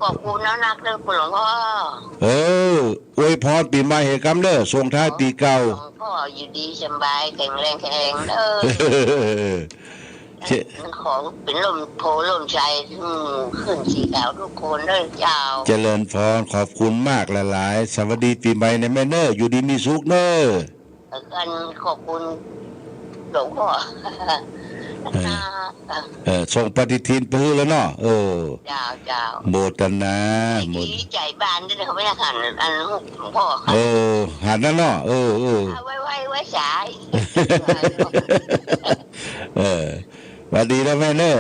ขอบคุณนะนักเด้อคุณหลวงพ่อเอออวยพรปีใหม่ให้กำเด้อส่งท้ายปีเก่าหลวงพ่ออยู่ดีสบายแข็งแรงแข็งเด้อของเป็นลมโพลมใจขึ้นสีขาวทุกคนเด้อเจ้าเจริญพรขอบคุณมากหลายๆสวัสดีปีใหม่ในแม่เนออยู่ดีมีสุขเนอกันขอบคุณหลวงพ่อส่งปฏิทินไปแล้วเนาะเจ้าโมทนาหมดใจบานด้วยเขาไม่ได้หันอันหลวงพ่อหันนั่นเนาะไว้สายวันดีนะแม่เนอ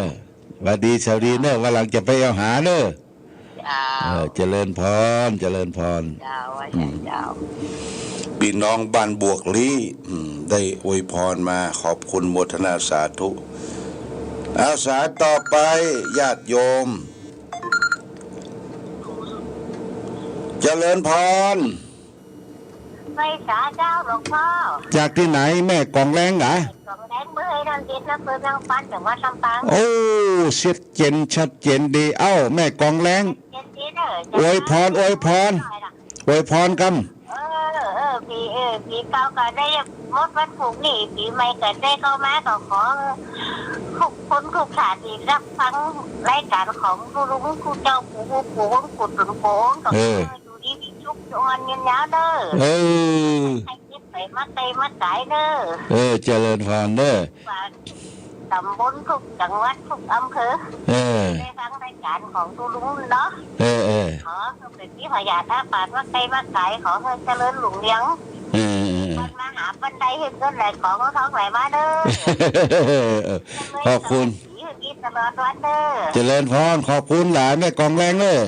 วันดีสวัสดีเนอวันหลังจะไปเอาหาเนอเจริญพรเจ้าพี่น้องบ้านบวกลี้ได้อวยพรมาขอบคุณโมทนาสาธุอาสาต่อไปญาติโยมเจริญพรไม่สาเจ้าหลวงพ่อจากที่ไหนแม่กองแรงเหรอกองแรงเมื่อทำจิตนะเพื่อนยังปันแต่ว่าลำปางโอ้เสียเจนชัดเจนดีแม่กองแรงอวยพรกันปีเก่าก็ได้มดวันผูกนี่ปีใหม่ก็ได้เข้ามาก็ขอทุกขาดีรับฟังรายการของครูลุงครูเจ้าปู่กุดหลวงปู่ก็ดูดีชุกจวนเงินยาวเด้อให้คิดไปมาเตมาสายเด้อเจริญพรเด้อตำบลทุกจังหวัดทุกอำเภอได้ฟังรายการของครูลุงเนาะขอเป็นที่พยาท่าปาดว่าไกลว่าไกลขอให้เจริญหลวงเลี้ยงมันมาหาบันไดเห็นก็ไหลของท้องไหลมาเด้อขอบคุณตลอดวันเด้อเจริญพรขอบคุณหลานแม่กองแรงเลย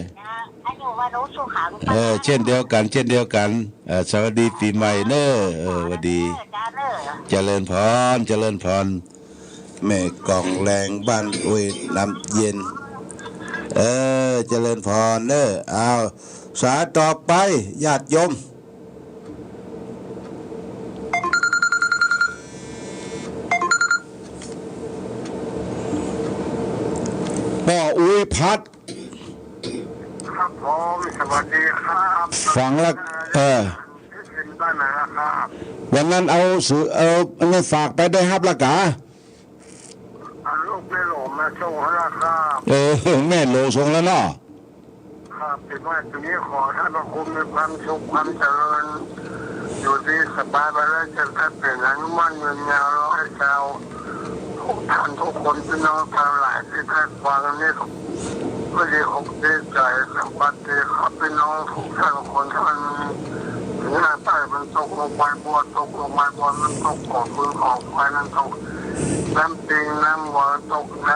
เช่นเดียวกันสวัสดีปีใหม่เนอสวัสดีเจริญพรแม่กองแรงบ้านอวยน้ำเย็นเจริญพรเนอสาต่อไปญาติโยมพ่ออุ้ยพัดครับผมสวัสดีครับฟังแล้ววันนั้นเอาเงินฝากไปได้ครับละกะลูกแม่หลงมาส่งแล้วครับแม่โหลส่งแล้วเนาะครับเป็นว่าตรงนี้ขอท่านพระคุณมีความสุขความเจริญอยู่ดีสบายไปแล้วจะได้เป็นอนุมันเงินยาวร้อยเจ้าทุกท่านทุกคนพี่น้องชาวหลายที่ท่านฟังนี่ก็ดีอกดีใจสวัสดีครับพี่น้องทุกท่านคนท่านถึงหน้าใต้มันตกลงไปบัวมันตกขอบพื้นขอบไฟมันตกน้ำปิงน้ำวัวตกน้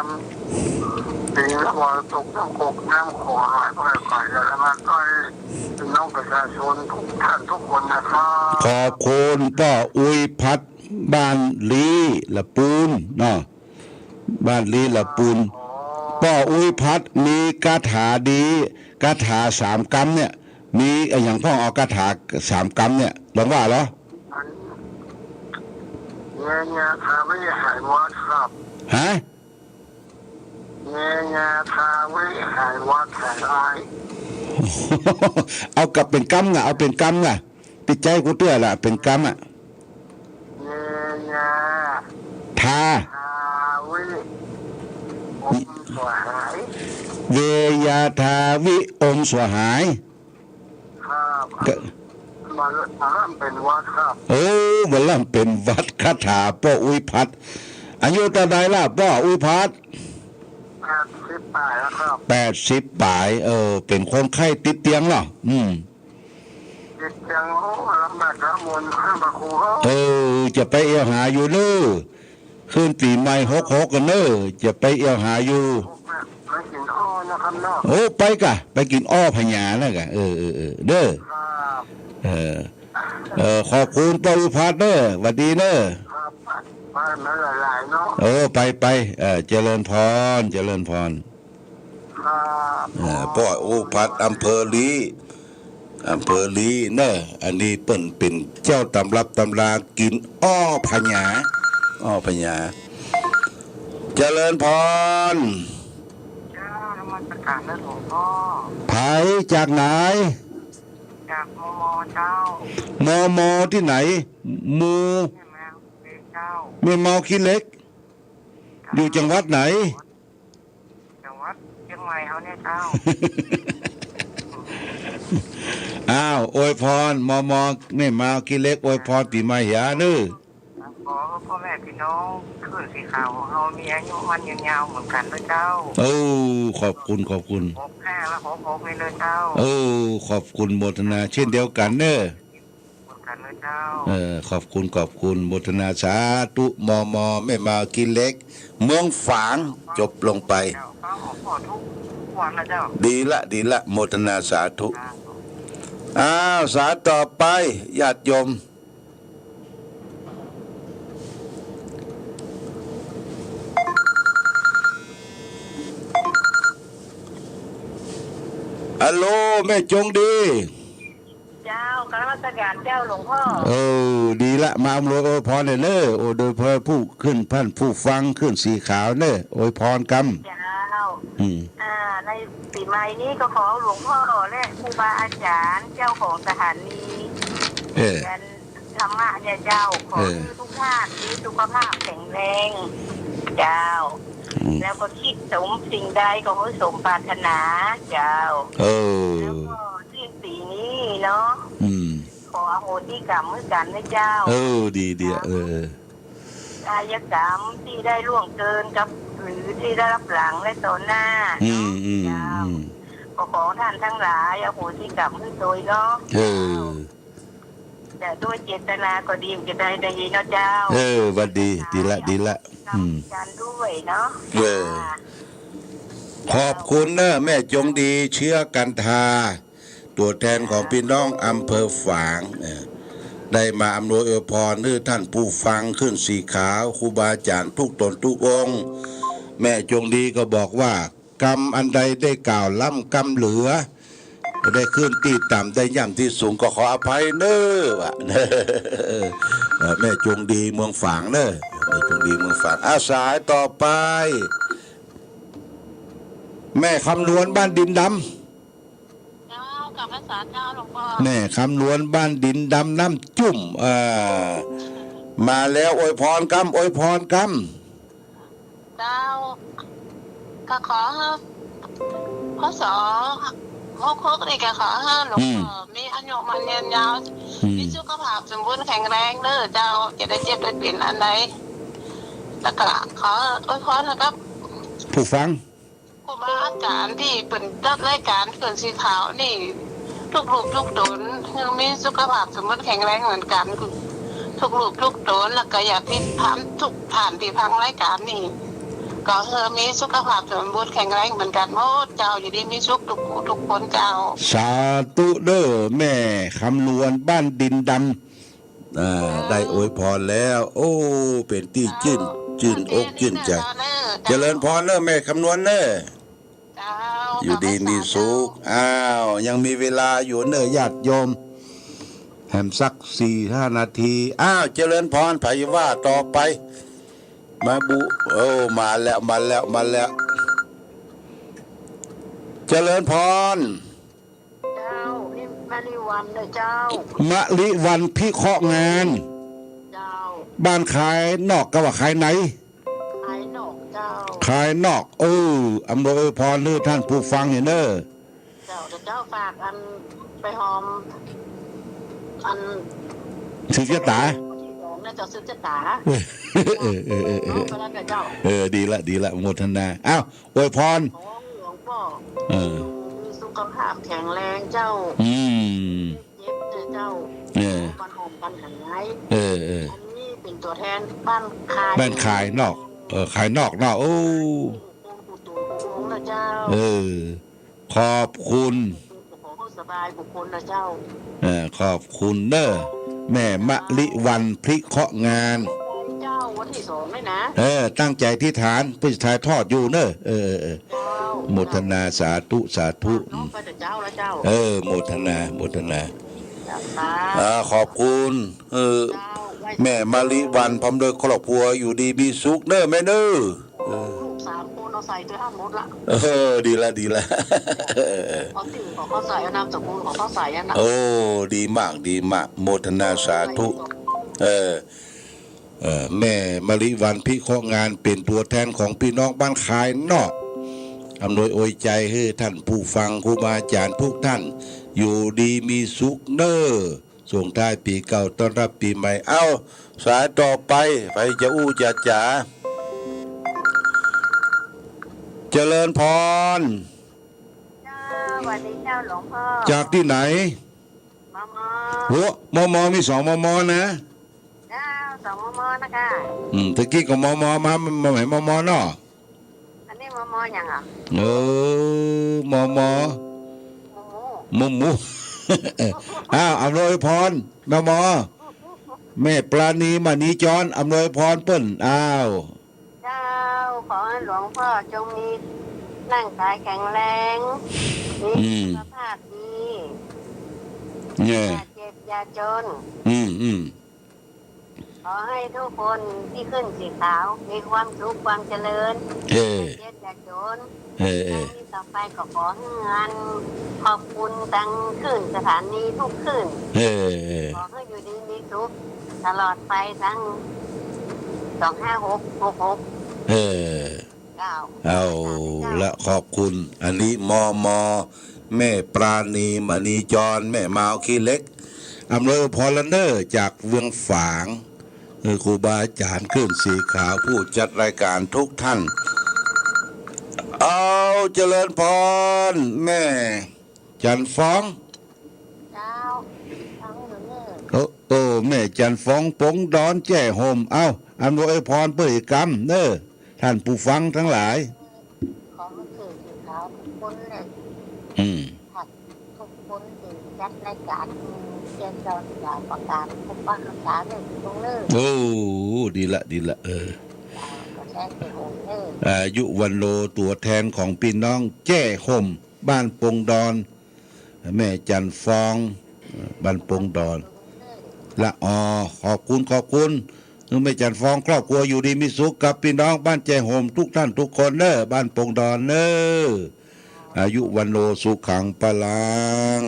ำปิงน้ำวัวตกน้ำกกน้ำขอหายไปแล้วมันก็พี่น้องประชาชนทุกท่านทุกคนนะครับขอบคุณป้าอุ้ยพัดบ้านลีละปูนเนาะบ้านลีละปูนป้าอุ้ยพัดมีคาถาดีคาถา3 กำเนี่ยมีอย่างพ่อเอาคาถา3 กำเนี่ยลองว่าเหรอเนี่ยทาวิหายวัดครับฮะเนี่ยทาวิหายวัดหายไรเอากับเป็นกำเอาเป็นกำติดใจกูเตื้อละเป็นกำเนี่ยทาวิอมสวหายเวยาทาวิอมสวหายครับมาเริ่มเป็นวัดครับมาเริ่มเป็นวัดคาถาป้ออุ้ยพัดอายุตาใดล่ะป้ออุ้ยพัด80 ปลายแล้วครับ80 ปลายเป็นคนไข้ติดเตียงเหรอติดเตียงลำบากมนข้ามครูจะไปเอี่ยวหาอยู่เนอขึ้นปีใหม่66กันเนอจะไปเอี่ยวหาอยู่ไปกินอ้อนะครับเนาะไปกินอ้อพญานะกะเด้อขอบคุณป้าอุพัฒน์เนอหวัดดีเนอไปมาหลายๆเนาะไปเจริญพรป้าอุพัฒน์อำเภอลีเนออันนี้เปิ้นเป็นเจ้าตำรับตำรากินอ้อพญาเจริญพรมันประกาศแล้วหลวงพ่อ จากไหน จากมเจ้าม ที่ไหนมู แม่แมวเจ้า แม่เมาขี้เล็ก อยู่จังหวัดไหน จังหวัดเชียงใหม่เขาเนี่ยเจ้า อ้าวอวยพรมแม่เมาขี้เล็กอวยพรปีใหม่หยาเน้อ ขอพ่อแม่พี่น้องขึ้นสีขาวของเรามีอายุมันยาวๆเหมือนกันด้วยเจ้า ขอบคุณ65และ66เลยเจ้าขอบคุณโมทนาเช่นเดียวกันเน้อ เหมือนกันเลยเจ้าขอบคุณโมทนาสาธุมแม่มากินเล็ก เมืองฝางจบลงไป เจ้าฟังของพ่อทุกวันนะเจ้า ดีละโมทนาสาธุสาต่อไปญาติโยมฮัลโหลแม่จงดีเจ้ากรรมการเจ้าหลวงพ่อดีละมาอำนวยอวยพรเลยเนอะโดยเพื่อผู้ขึ้นพันผู้ฟังขึ้นสีขาวเนอะอวยพรกรรมเจ้าในปีใหม่นี้ก็ขอหลวงพ่อและครูบาอาจารย์เจ้าของสถานีธรรมะเนี่ยเจ้าขอทุกท่านมีสุขภาพแข็งแรงเจ้าแล้วก็คิดสมสิ่งใดก็ให้สมปรารถนาเจ้าแล้วก็สิ้นปีนี้เนาะขออโหสิกรรมให้กันนะเจ้าดีกายกรรมที่ได้ล่วงเกินกับหรือที่ได้รับหลังและต่อหน้าเจ้าก็ขอท่านทั้งหลายอโหสิกรรมให้โดยเนาะแต่ด้วยเจตนาก็ดีจะได้ดีเนาะเจ้าวันดีละการด้วยเนาะขอบคุณนะแม่จงดีเชื้อกันทาตัวแทนของพี่น้องอำเภอฝางได้มาอำนวยอวยพรให้ท่านผู้ฟังขึ้นสีขาวครูบาอาจารย์ทุกตนทุกองค์แม่จงดีก็บอกว่ากรรมอันใดได้กล่าวล้ำกรรมเหลือได้ขึ้นที่ต่ำได้ย่ำที่สูงก็ขออภัยเน้อแม่จงดีเมืองฝางเน้อแม่จงดีเมืองฝางอาสายต่อไปแม่คำนวณบ้านดินดำกับภาษาเจ้าหลวงพ่อแม่คำนวณบ้านดินดำน้ำจุ่มมาแล้วอวยพรกรรมเจ้าก็ขอพระสอโคกนี่ก็ขอให้หลวงพ่อมีอายุมันยืนยาวมีสุขภาพสมบูรณ์แข็งแรงเด้อเจ้าจะได้เจ็บได้เปลี่ยนอันใดแล้วก็ขออวยพรนะครับผู้ฟังครูบาอาจารย์ที่เป็นจัดรายการเกินสีขาวนี่ทุกลูกทุกตนยังมีสุขภาพสมบูรณ์แข็งแรงเหมือนกันทุกลูกทุกตนแล้วก็อยากที่ผ่านที่พังรายการนี่ก็มีสุขภาพสมบูรณ์แข็งแรงเหมือนกันหมดเจ้าอยู่ดีมีสุขทุกคนเจ้าสาธุเด้อแม่คำนวณบ้านดินดำได้อวยพรแล้วเป็นที่ชื่นอกชื่นใจเจริญพรเด้อแม่คำนวณเด้ออยู่ดีมีสุขยังมีเวลาอยู่เด้อญาติโยมแถมสัก 4-5 นาทีเจริญพรไผว่าต่อไปมาบุมาแล้วเจริญพรเจ้านี่มะลิวันเลยเจ้ามะลิวันพิเคราะห์งานเจ้าบ้านขายนอกก็ว่าขายไหนขายนอกเจ้าขายนอกอำนวยพรให้ท่านผู้ฟังเน้อเจ้าฝากอันไปหอมอันซื้อเจ้าตาเจ้าซื้อเจ้าตาดีละโมทนาอวยพรหลวงพ่อมีสุขภาพแข็งแรงเจ้าเย็บเจ้าปันหอมปันหายอันนี้เป็นตัวแทนบ้านขายนอกขายนอกขอบคุณสบายบุคคลนะเจ้าขอบคุณเด้อแม่มะลิวันพริเคราะห์งานเจ้าวันที่2เลยนะตั้งใจที่ฐานเพื่อถ่ายทอดอยู่เนอะโมทนาสาธุน้องไปแต่เจ้าแล้วเจ้าโมทนาขอบคุณแม่มะลิวันพร้อมโดยครอบครัวอยู่ดีมีสุขเนอะแม่เนอะลูก3คน ใส่ตัวท่านหมดละ ดีละดีละ ขอติ่งขอข้อใส่นามสกุลขอข้อใส่นะ โอ้ดีมากดีมากโมทนาสาธุแม่มะลิวันพิเคราะห์งานเป็นตัวแทนของพี่น้องบ้านคายนอกอำนวยอวยใจให้ท่านผู้ฟังครูบาอาจารย์ทุกท่านอยู่ดีมีสุขเน้อส่งท้ายปีเก่าต้อนรับปีใหม่เอ้าสายต่อไปจะอู้จะจ๋าเจริญพร เจ้าสวัสดีเจ้าหลวงพ่อ จากที่ไหน มอมอ โหมมีสองมนะ เจ้าสองมอมอนะคะ ตะกี้ก็มมาไหนมเนาะ อันนี้มอมออย่างอ่ะ มหมู หมู อ้าวอำนวยพรมแม่ปราณีมณีจรอำนวยพรเปิ้นอ้าว เจ้าขอให้หลวงพ่อจงมีร่างกายแข็งแรงมีสุขภาพดี เนี่ย อย่าเจ็บอย่าจน ขอให้ทุกคนที่ขึ้นสีขาวมีความสุขความเจริญอย่าเจ็บอย่าจนที่ต่อไปก็ขอให้งานขอบคุณทั้งขึ้นสถานีทุกขึ้นขอให้อยู่ดีมีสุขตลอดไปทั้ง25666เอาละขอบคุณอันนี้มแม่ปราณีมณีจรแม่มาวขี้เล็กอำนวยพรเนอร์จากเวียงฝางครูบาอาจารย์ขึ้นสีขาวผู้จัดรายการทุกท่านเอาเจริญพรแม่จันฟ้อง เจ้าทั้งหมดเลย โอ้แม่จันฟ้องปงดอนแจ้โฮมเอาอำนวยพรเปิดกรรมเนอท่านผู้ฟังทั้งหลาย ขอให้สื่อสีขาวทุกคนเลยทุกคนที่จัดรายการเชิญชวนอย่าประกาศพบปะรักษาเลยตรงเลย โอ้ดีละก็แจ้งไปหงเลย อายุวันโลตัวแทนของพี่น้องแจ้ห่มบ้านปงดอนแม่จันฟองบ้านปงดอนละขอบคุณแม่จันฟองครอบครัวอยู่ดีมีสุขกับพี่น้องบ้านแจ้ห่มทุกท่านทุกคนเนอบ้านปงดอนเนออายุวันโลสุขังปลัง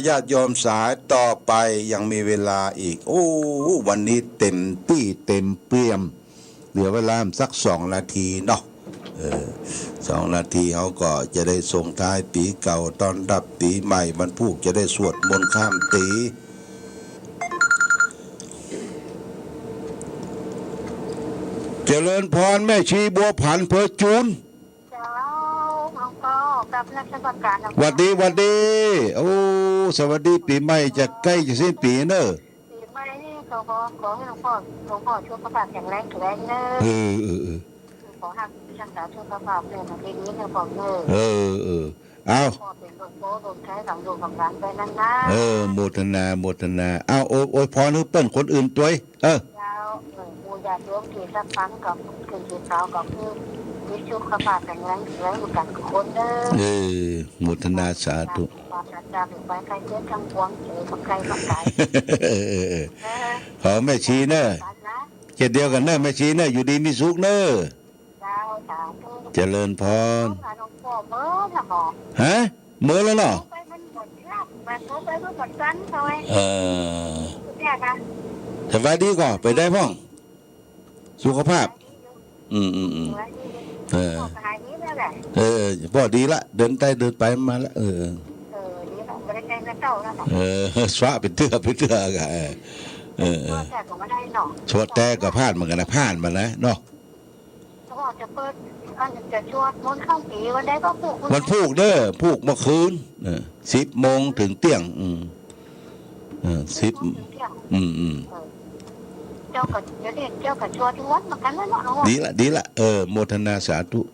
ญาติโยมสายต่อไปยังมีเวลาอีกโอ้วันนี้เต็มปี้เต็มเปี่ยมเหลือเวลาสัก2 นาทีเนาะ2 นาทีเขาก็จะได้ส่งท้ายปีเก่าต้อนรับปีใหม่บรรพุกจะได้สวดมนต์ข้ามปีเจริญพรแม่ชีบัวผันเพอจูนเจ้าหลวงพ่อกับนักราชการหวัดดีโอ้สวัสดีปีใหม่จะใกล้จะสิ้นปีเนอะปีใหม่นี่ขอให้หลวงพ่อช่วยประกาศแข็งแรงเนอะขอให้รักษาสุขภาพเรื่องของปีนี้หลวงพ่อเนอะเอาพ่อเป็นหลวงพ่อโดนใช้สำรวจของร้านไปนั่นนะโมทนาเอาโอ้ยพรให้เปิ้นคนอื่นตัวยเจ้าปูญาติโยมที่สักครั้งกับคืนที่เช้ากับคือวิชุขภาพแข็งแรงอยู่กันทุกคนเด้อโมทนาสาธุความศรัทธาถึงไปใครเจอทั้งพวงเจอมาใครมาไกลขอแม่ชีเนอะเจ็ดเดียวกันเนอะแม่ชีเนอะอยู่ดีมีสุขเนอะเจริญพรฮะเมื่อแล้วเนาะสบายดีก่อนไปได้พ่องสุขภาพพ่อดีละเดินไปมาละสวะเป็นเตื้อกันชวดแต่ก็พลาดเหมือนกันนะพลาดมานะเนาะจะเปิดจะชวดมนต์ข้ามปีวันใดก็ผูกวันผูกเด้อผูกเมื่อคืน10 โมงถึงเที่ยง10เจ้ากับเจ้ากับชวดวัดเหมือนกันแล้วเนาะดีละโมทนาสาธุช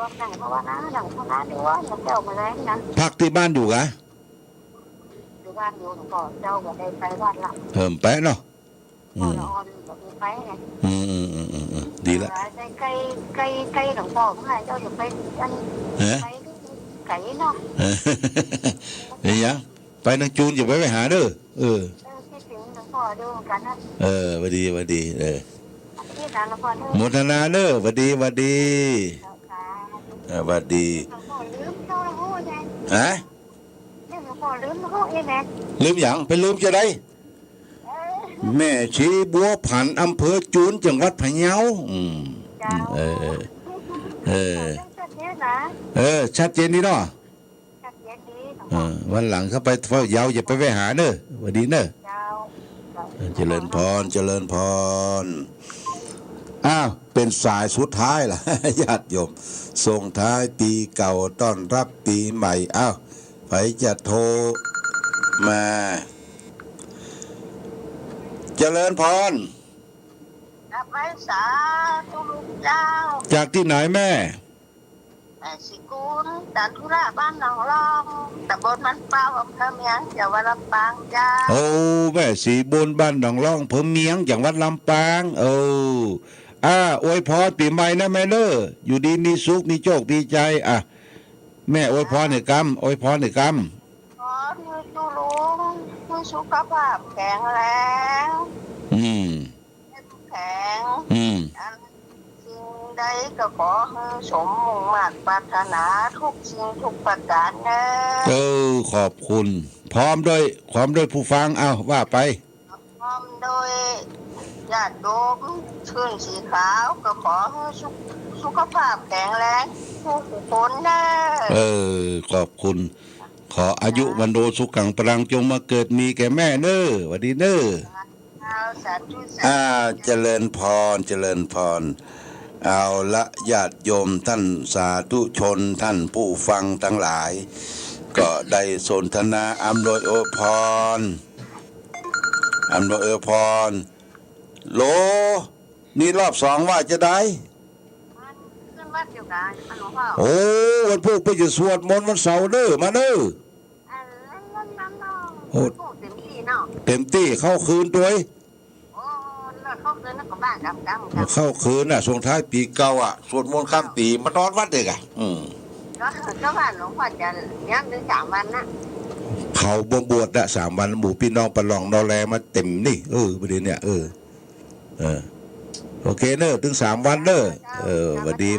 วดไหนเพราะว่านะหลังเพราะนะดูว่าเจ้ามาแล้วนะพักที่บ้านอยู่กะอยู่บ้านอยู่ก่อนเจ้าแบบได้ไปวัดละไปเนาะไปไงดีละไกลหลวงพ่อเมื่อไหร่เจ้าอยู่ไปกันไก่เนาะนี่ยังไปนางจูนอย่าไปหาเด้อคิดถึงหลวงพ่อดูกันนะวันดีที่ การละคร โมทนาเนอะหวัดดีหวัดดีหวัดดี ลืมเจ้าละหู้ยัง ฮะ เนี่ยหลวงพ่อลืมละหู้ยังไง ลืมอย่างไปลืมจะได้แม่ชีบัวผันอำเภอจูนจังหวัดพะเยาเออเออ ชัดเจนนะ ชัดเจนดีเนาะ ชัดเจนดี วันหลังเข้าไปเยาอย่าไปไปหาเนอะหวัดดีเนอะ เจ้า เจริญพรเจริญพรอ้าวเป็นสายสุดท้ายล่ะ ญาติโยมส่งท้ายปีเก่าต้อนรับปีใหม่อ้าวใครจะโทรมาเจริญพร รับไว้สาธุลูกเจ้า จากที่ไหนแม่ แม่สิกุลดันทุระบ้านหนองรองตำบลมันเป้าอำเภอเมียงจังหวัดลำปางเจ้า โอ้แม่สีบุญบ้านหนองร่องเพิ่มเมียงจังหวัดลำปางอวยพรปีใหม่นะแม่เนออยู่ดีมีสุขมีโชคมีใจแม่อวยพรในกรรมอวยพรในกรรม ขอให้ตุลุงมีสุขภาพแข็งแรง อืม แข็ง อืม สิ่งใดก็ขอให้สมมุ่งมั่นปรารถนาทุกสิ่งทุกประการเนอะ ขอบคุณ พร้อมด้วยผู้ฟังว่าไป พร้อมโดยญาติโยมชื่นสีขาวก็ขอให้สุขภาพแข็งแรงทุกคนเนอะ ขอบคุณ ขออายุวันโดสุขังปรังจงมาเกิดมีแก่แม่เนอหวัดดีเนอ สาธุสาธุ เจริญพรเจริญพรเอาละญาติโยมท่านสาธุชนท่านผู้ฟังทั้งหลาย ก็ได้สนทนาอำนวยอวยพรโลนี่รอบสองว่าจะได้ ขึ้นวัดเดียวกันหลวงพ่อ โอ้วันพวกไปจะสวดมนต์วันเสาร์เด้อมาเด้อ โอ้เต็มที่เนาะ เต็มที่เข้าคืนด้วย โอ้แล้วเขาเดินนักบ้านกำ เข้าคืนส่งท้ายปีเก่าสวดมนต์ข้ามปีมานอนวัดเด็กก็บ้านหลวงพ่อจะย้ำถึง3 วันนะ เขาบวช3 วันหมู่พี่น้องประลองนอแลมาเต็มนี่ประเดี๋ยวเนี่ยโอเคเนอะถึง3 วันเนอะหวัดดี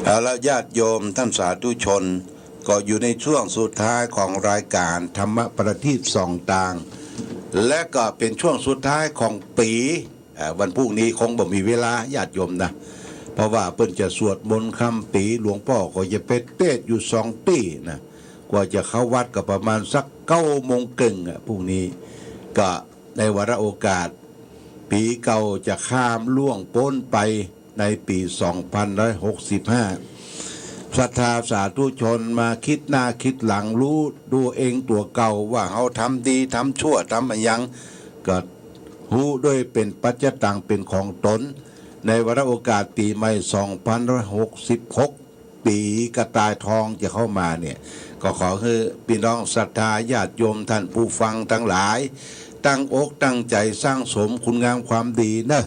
เอาละญาติโยมท่านสาธุชนก็อยู่ในช่วงสุดท้ายของรายการธรรมประทีปส่องต่างและก็เป็นช่วงสุดท้ายของปีวันพรุ่งนี้คงบ่มีเวลาญาติโยมนะเพราะว่าเพิ่นจะสวดมนต์ค่ำปีหลวงพ่อก็จะไปเทศอยู่2 ปีนะกว่าจะเข้าวัดก็ประมาณสัก9 โมงครึ่งพรุ่งนี้ก็ในวาระโอกาสปีเก่าจะข้ามล่วงพ้นไปในปี2565ศรัทธาสาธุชนมาคิดหน้าคิดหลังรู้ดูเองตัวเก่าว่าเขาทำดีทำชั่วทำอะไรยังก็รู้ด้วยเป็นปัจจตังเป็นของตนในวาระโอกาสปีใหม่2566ปีกระต่ายทองจะเข้ามาเนี่ยก็ขอให้พี่น้องศรัทธาญาติโยมท่านผู้ฟังทั้งหลายตั้งอกตั้งใจสร้างสมคุณงามความดีนะ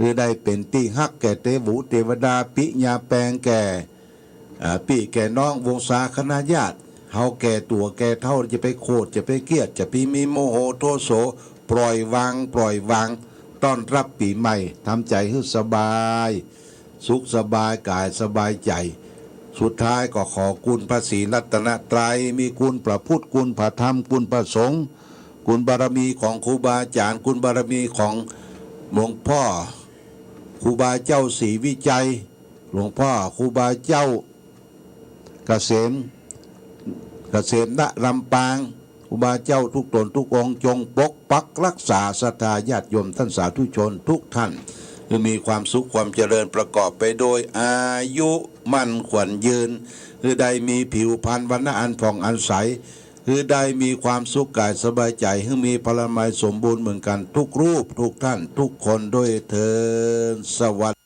คือได้เป็นที่ฮักแก่เทวุเทวดาปิญาแปลงแก่พี่แก่น้องวงศาคณะญาติเฮาแก่ตัวแก่เท่าจะไปโคตรจะไปเกลียดจะพี่มีโมโหโทโสปล่อยวางต้อนรับปีใหม่ทำใจให้สบายสุขสบายกายสบายใจสุดท้ายก็ขอคุณพระศรีรัตนตรัยมีคุณพระพุทธคุณพระธรรมคุณพระสงฆ์คุณบารมีของครูบาอาจารย์คุณบารมีของหลวงพ่อครูบาเจ้าศรีวิจัยหลวงพ่อครูบาเจ้าเกษมณลำปางครูบาเจ้าทุกตนทุกองค์จงปกปักรักษาศรัทธาญาติโยมท่านสาธุชนทุกท่านให้มีความสุขความเจริญประกอบไปโดยอายุมั่นขวัญยืนคือได้มีผิวพรรณวรรณะอันผ่องอันใสคือได้มีความสุขกายสบายใจให้มีพลามัยสมบูรณ์เหมือนกันทุกรูปทุกท่านทุกคนด้วยเถิดสวัสดี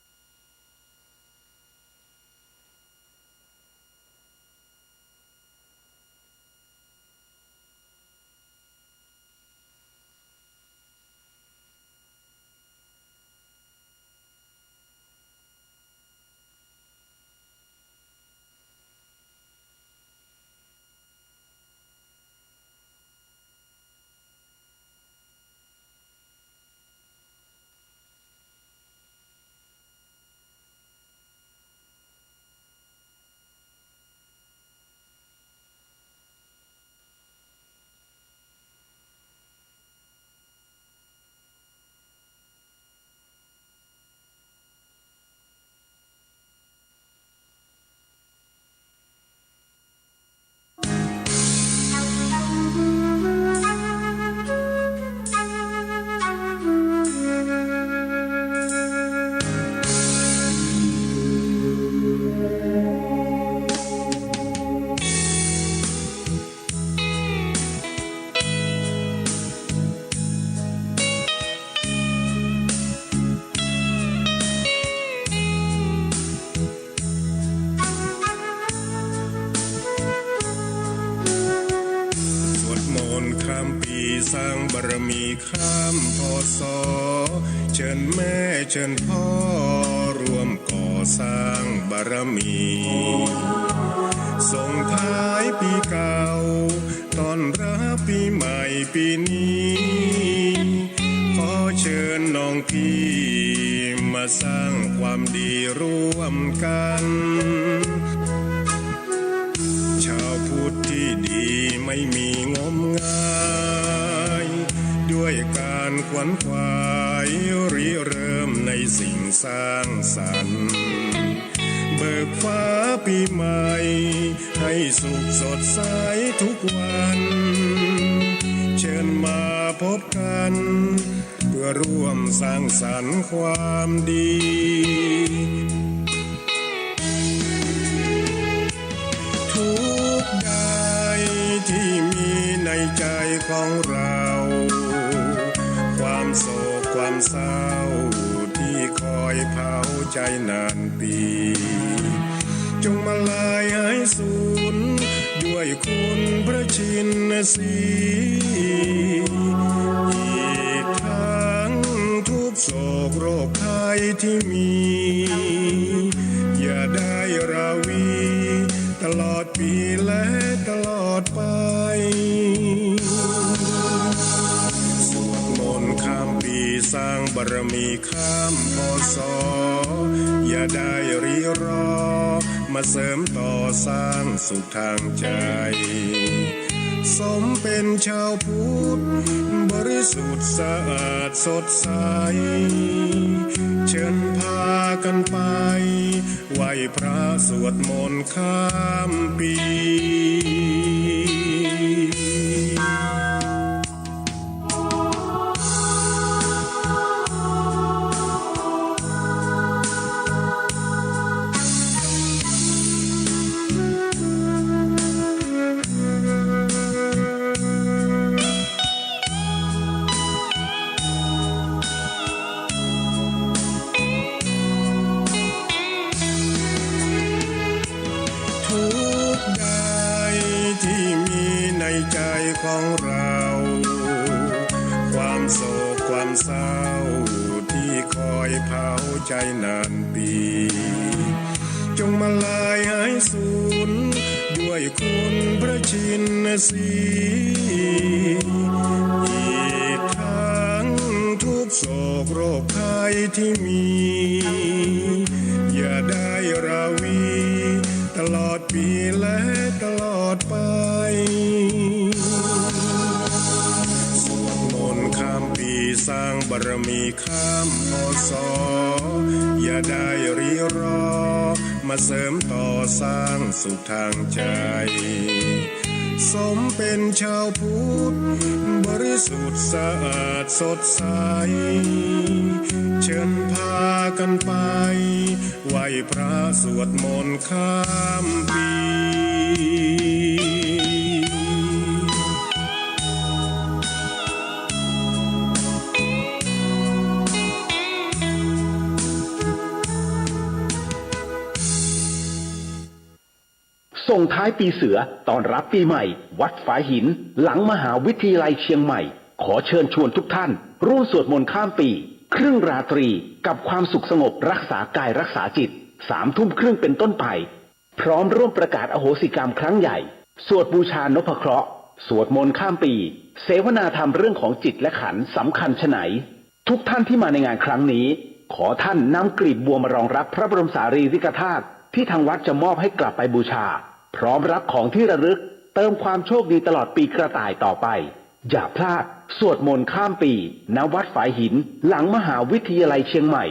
นต์ข้ามปีสร้างบารมีข้ามพศเชิญแม่เชิญพ่อร่วมก่อสร้างบารมีส่งท้ายปีเก่าต้อนรับปีใหม่ปีนี้ขอเชิญน้องพี่มาสร้างความดีร่วมกันชาวพุทธที่ดีไม่มีงมงายด้วยการขวนขวายริเริ่มในสิ่งสร้างสรรค์เบิกฟ้าปีใหม่ให้สุขสดใสทุกวันเชิญมาพบกันเพื่อร่วมสร้างสรรค์ความดีทุกใดที่มีในใจของเราความโศกความเศร้าที่คอยเผาใจนานปีจงมาลายหายสูญด้วยคุณพระชินสีอีกทั้งทุกโศกโรคภัยที่มีอย่าได้ราวีตลอดปีและตลอดไปสวดมนต์ข้ามปีสร้างบารมีข้ามพศอย่าได้รีรอมาเสริมต่อสร้างสุขทางใจสมเป็นชาวพุทธบริสุทธิ์สะอาดสดใสเชิญพากันไปไหว้พระสวดมนต์ข้ามปีใจของเราความโศกความเศร้าที่คอยเผาใจนานปีจงมาลายหายสูญด้วยคุณพระชินสีอีกทั้งทุกโศกโรคภัยที่มีอย่าได้ราวีตลอดปีและตลอดไปสวดมนต์ข้ามปีสร้างบารมีข้ามพศอย่าได้รีรอมาเสริมต่อสร้างสุขทางใจสมเป็นชาวพุทธบริสุทธิ์สะอาดสดใสเชิญพากันไปไหว้พระสวดมนต์ข้ามปีส่งท้ายปีเสือตอนรับปีใหม่วัดฝายหินหลังมหาวิทยาลัยเชียงใหม่ขอเชิญชวนทุกท่านร่วมสวดมนต์ข้ามปีครึ่งราตรีกับความสุขสงบรักษากายรักษาจิต21:30เป็นต้นไปพร้อมร่วมประกาศอโหสิกรรมครั้งใหญ่สวดบูชานพเคราะห์สวดมนต์ข้ามปีเสวนาธรรมเรื่องของจิตและขันธ์สำคัญไฉนทุกท่านที่มาในงานครั้งนี้ขอท่านนำกลีบบัวมารองรับพระบรมสารีริกธาตุที่ทางวัดจะมอบให้กลับไปบูชาพร้อมรับของที่ระลึกเติมความโชคดีตลอดปีกระต่ายต่อไปอย่าพลาดสวดมนต์ข้ามปีณวัดฝายหินหลังมหาวิทยาลัยเชียงใหม่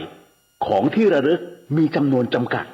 ของที่ระลึกมีจำนวนจำกัด ข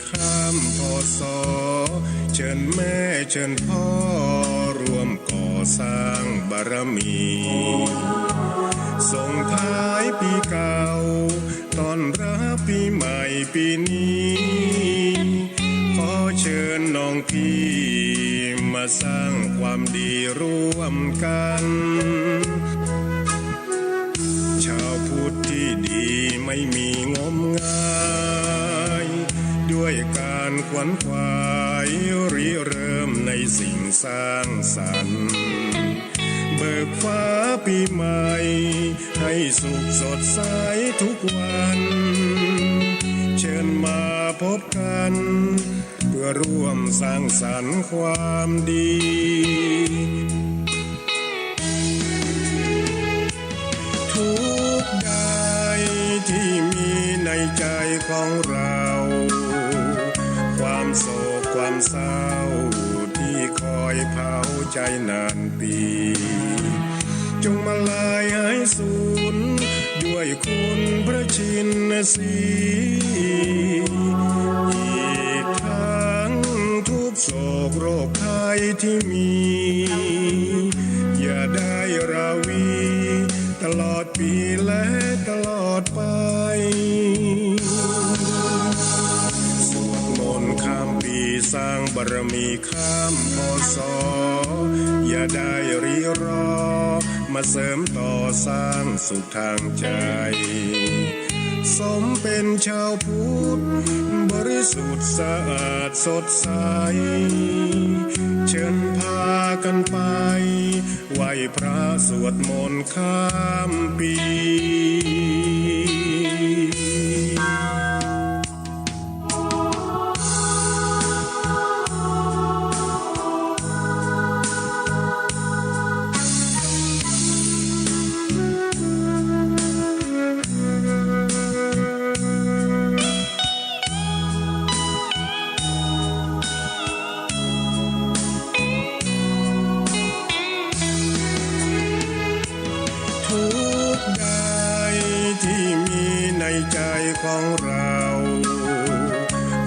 ข้ามพศเชิญแม่เชิญพ่อร่วมก่อสร้างบารมีส่งท้ายปีเก่าต้อนรับปีใหม่ปีนี้ขอเชิญน้องพี่มาสร้างความดีร่วมกันชาวพุทธที่ดีไม่มีงมงายด้วยการขวนขวายริเริ่มในสิ่งสร้างสรรค์เบิกฟ้าปีใหม่ให้สุขสดใสทุกวันเชิญมาพบกันเพื่อร่วมสร้างสรรค์ความดีทุกใดที่มีในใจของเราความโศกความเศร้าที่คอยเผาใจนานปีจงมาลายหายสูญด้วยคุณพระชินสีอีกทั้งทุกโศกโรคภัยที่มีอย่าได้ราวีตลอดปีและตลอดไปสวดมนต์ข้ามปีสร้างบารมีข้ามพศอย่าได้รีรอมาเสริมต่อสร้างสุขทางใจสมเป็นชาวพุทธบริสุทธิ์สะอาดสดใสเชิญพากันไปไหว้พระสวดมนต์ข้ามปีที่มีในใจของเรา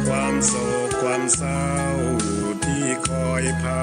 ความโศกความเศร้าที่คอยพา